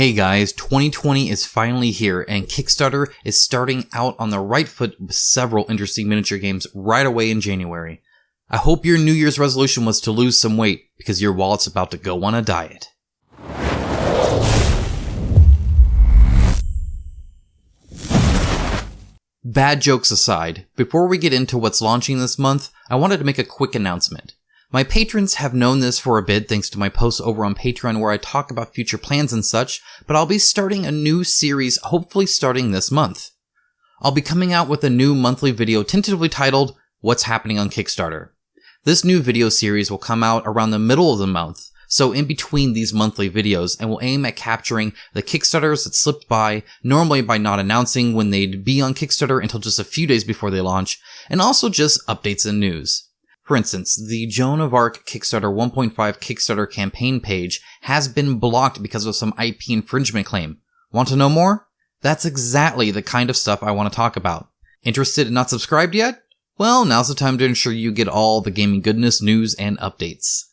Hey guys, 2020 is finally here and Kickstarter is starting out on the right foot with several interesting miniature games right away in January. I hope your New Year's resolution was to lose some weight because your wallet's about to go on a diet. Bad jokes aside, before we get into what's launching this month, I wanted to make a quick announcement. My patrons have known this for a bit thanks to my posts over on Patreon where I talk about future plans and such, but I'll be starting a new series hopefully starting this month. I'll be coming out with a new monthly video tentatively titled, What's Happening on Kickstarter. This new video series will come out around the middle of the month, so in between these monthly videos, and will aim at capturing the Kickstarters that slipped by, normally by not announcing when they'd be on Kickstarter until just a few days before they launch, and also just updates and news. For instance, the Joan of Arc Kickstarter 1.5 Kickstarter campaign page has been blocked because of some IP infringement claim. Want to know more? That's exactly the kind of stuff I want to talk about. Interested and not subscribed yet? Well, now's the time to ensure you get all the gaming goodness, news, and updates.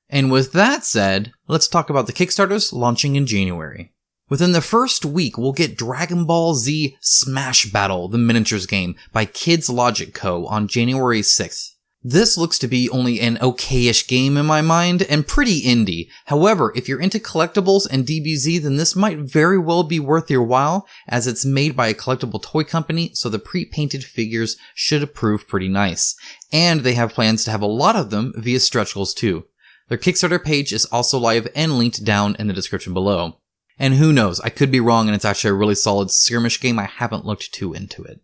And with that said, let's talk about the Kickstarters launching in January. Within the first week, we'll get Dragon Ball Z Smash Battle, the miniatures game, by Kids Logic Co. on January 6th. This looks to be only an okay-ish game in my mind, and pretty indie. However, if you're into collectibles and DBZ, then this might very well be worth your while, as it's made by a collectible toy company, so the pre-painted figures should prove pretty nice. And they have plans to have a lot of them via stretch goals too. Their Kickstarter page is also live and linked down in the description below. And who knows, I could be wrong and it's actually a really solid skirmish game. I haven't looked too into it.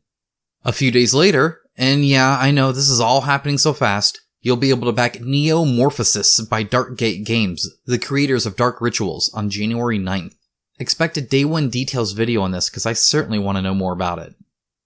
A few days later, and yeah, I know this is all happening so fast, you'll be able to back Neo-Morphosis by Darkgate Games, the creators of Dark Rituals, on January 9th. Expect a day one details video on this because I certainly want to know more about it.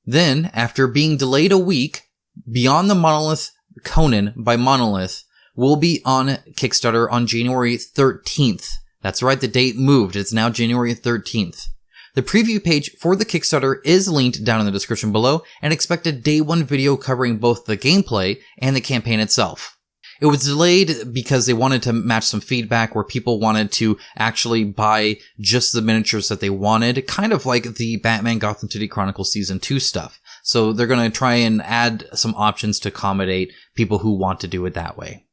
Then, after being delayed a week, Beyond the Monolith Conan by Monolith will be on Kickstarter on January 13th. That's right, the date moved. It's now January 13th. The preview page for the Kickstarter is linked down in the description below, and expect a day one video covering both the gameplay and the campaign itself. It was delayed because they wanted to match some feedback where people wanted to actually buy just the miniatures that they wanted, kind of like the Batman Gotham City Chronicles Season 2 stuff. So they're going to try and add some options to accommodate people who want to do it that way.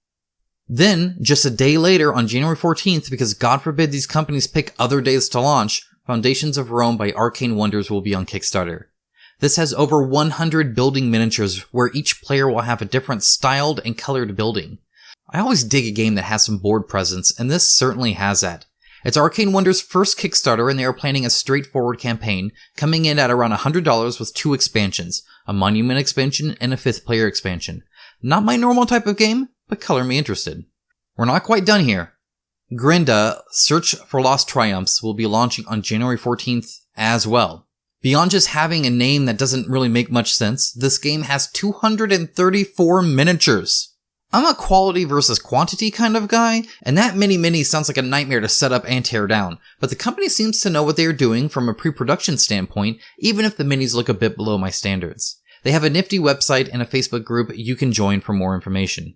Then, just a day later, on January 14th, because God forbid these companies pick other days to launch, Foundations of Rome by Arcane Wonders will be on Kickstarter. This has over 100 building miniatures, where each player will have a different styled and colored building. I always dig a game that has some board presence, and this certainly has that. It's Arcane Wonders' first Kickstarter, and they are planning a straightforward campaign, coming in at around $100 with 2 expansions, a Monument expansion and a 5th player expansion. Not my normal type of game, but color me interested. We're not quite done here. Grendha, Search for Lost Triumphs will be launching on January 14th as well. Beyond just having a name that doesn't really make much sense, this game has 234 miniatures. I'm a quality versus quantity kind of guy, and that mini sounds like a nightmare to set up and tear down, but the company seems to know what they are doing from a pre-production standpoint, even if the minis look a bit below my standards. They have a nifty website and a Facebook group you can join for more information.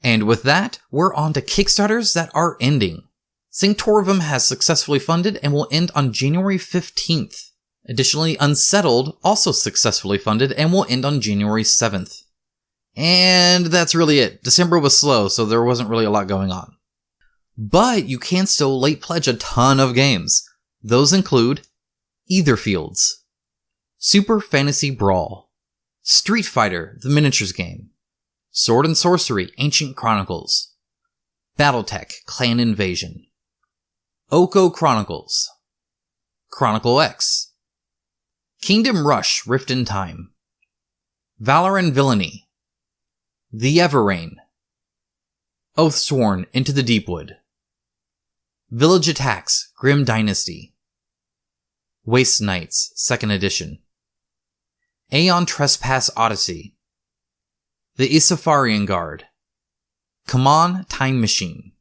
And with that, we're on to Kickstarters that are ending. Sanctorum has successfully funded and will end on January 15th. Additionally, Unsettled also successfully funded and will end on January 7th. And that's really it. December was slow, so there wasn't really a lot going on. But you can still late pledge a ton of games. Those include Etherfields, Super Fantasy Brawl, Street Fighter, the miniatures game, Sword and Sorcery, Ancient Chronicles, Battletech, Clan Invasion, Oko Chronicles, Chronicle X, Kingdom Rush, Rift in Time, Valor and Villainy, The Everrain, Oathsworn, Into the Deepwood, Village Attacks, Grim Dynasty, Waste Knights, 2nd Edition, Aeon Trespass Odyssey, The Isafarian Guard, Come On, Time Machine.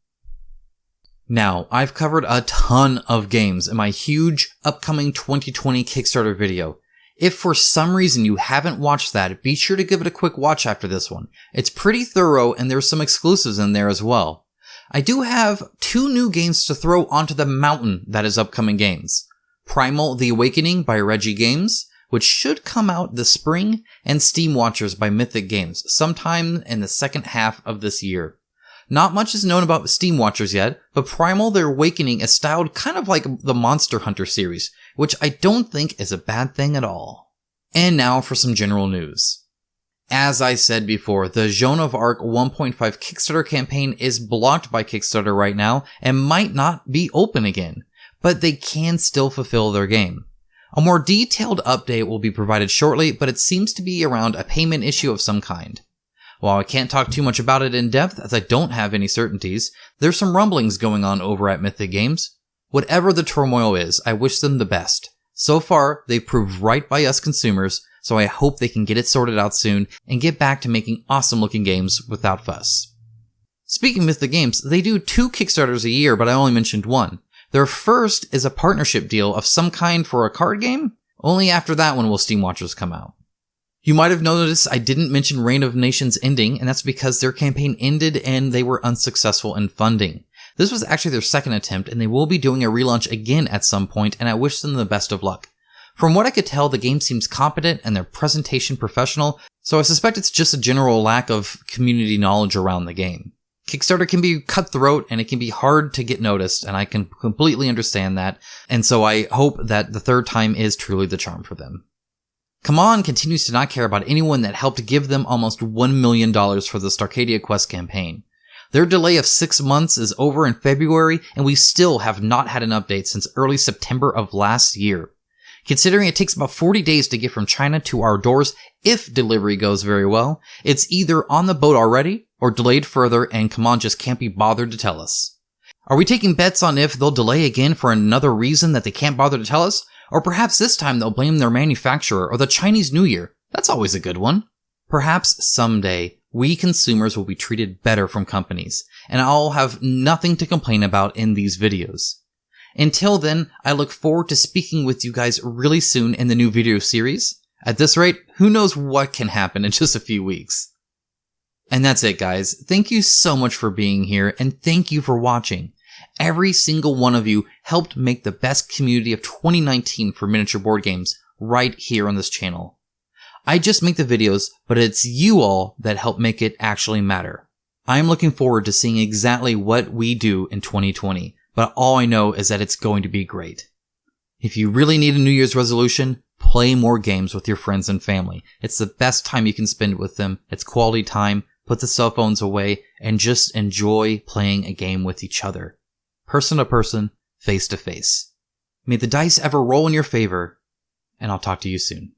Now, I've covered a ton of games in my huge upcoming 2020 Kickstarter video. If for some reason you haven't watched that, be sure to give it a quick watch after this one. It's pretty thorough and there's some exclusives in there as well. I do have 2 new games to throw onto the mountain that is upcoming games. Primal The Awakening by Reggie Games, which should come out this spring, and Steam Watchers by Mythic Games, sometime in the second half of this year. Not much is known about Steam Watchers yet, but Primal The Awakening is styled kind of like the Monster Hunter series, which I don't think is a bad thing at all. And now for some general news. As I said before, the Joan of Arc 1.5 Kickstarter campaign is blocked by Kickstarter right now and might not be open again, but they can still fulfill their game. A more detailed update will be provided shortly, but it seems to be around a payment issue of some kind. While I can't talk too much about it in depth as I don't have any certainties, there's some rumblings going on over at Mythic Games. Whatever the turmoil is, I wish them the best. So far, they've proved right by us consumers, so I hope they can get it sorted out soon and get back to making awesome looking games without fuss. Speaking of Mythic Games, they do 2 Kickstarters a year, but I only mentioned 1. Their first is a partnership deal of some kind for a card game. Only after that one will Steam Watchers come out. You might have noticed I didn't mention Reign of Nations ending, and that's because their campaign ended and they were unsuccessful in funding. This was actually their second attempt, and they will be doing a relaunch again at some point, and I wish them the best of luck. From what I could tell, the game seems competent and their presentation professional, so I suspect it's just a general lack of community knowledge around the game. Kickstarter can be cutthroat and it can be hard to get noticed, and I can completely understand that, and so I hope that the third time is truly the charm for them. CMON continues to not care about anyone that helped give them almost $1 million for the Starcadia Quest campaign. Their delay of 6 months is over in February, and we still have not had an update since early September of last year. Considering it takes about 40 days to get from China to our doors if delivery goes very well, it's either on the boat already or delayed further, and CMON just can't be bothered to tell us. Are we taking bets on if they'll delay again for another reason that they can't bother to tell us? Or perhaps this time they'll blame their manufacturer or the Chinese New Year. That's always a good one. Perhaps someday we consumers will be treated better from companies, and I'll have nothing to complain about in these videos. Until then, I look forward to speaking with you guys really soon in the new video series. At this rate, who knows what can happen in just a few weeks. And that's it, guys. Thank you so much for being here, and thank you for watching. Every single one of you helped make the best community of 2019 for miniature board games right here on this channel. I just make the videos, but it's you all that help make it actually matter. I am looking forward to seeing exactly what we do in 2020, but all I know is that it's going to be great. If you really need a New Year's resolution, play more games with your friends and family. It's the best time you can spend with them. It's quality time. Put the cell phones away and just enjoy playing a game with each other. Person to person, face to face. May the dice ever roll in your favor, and I'll talk to you soon.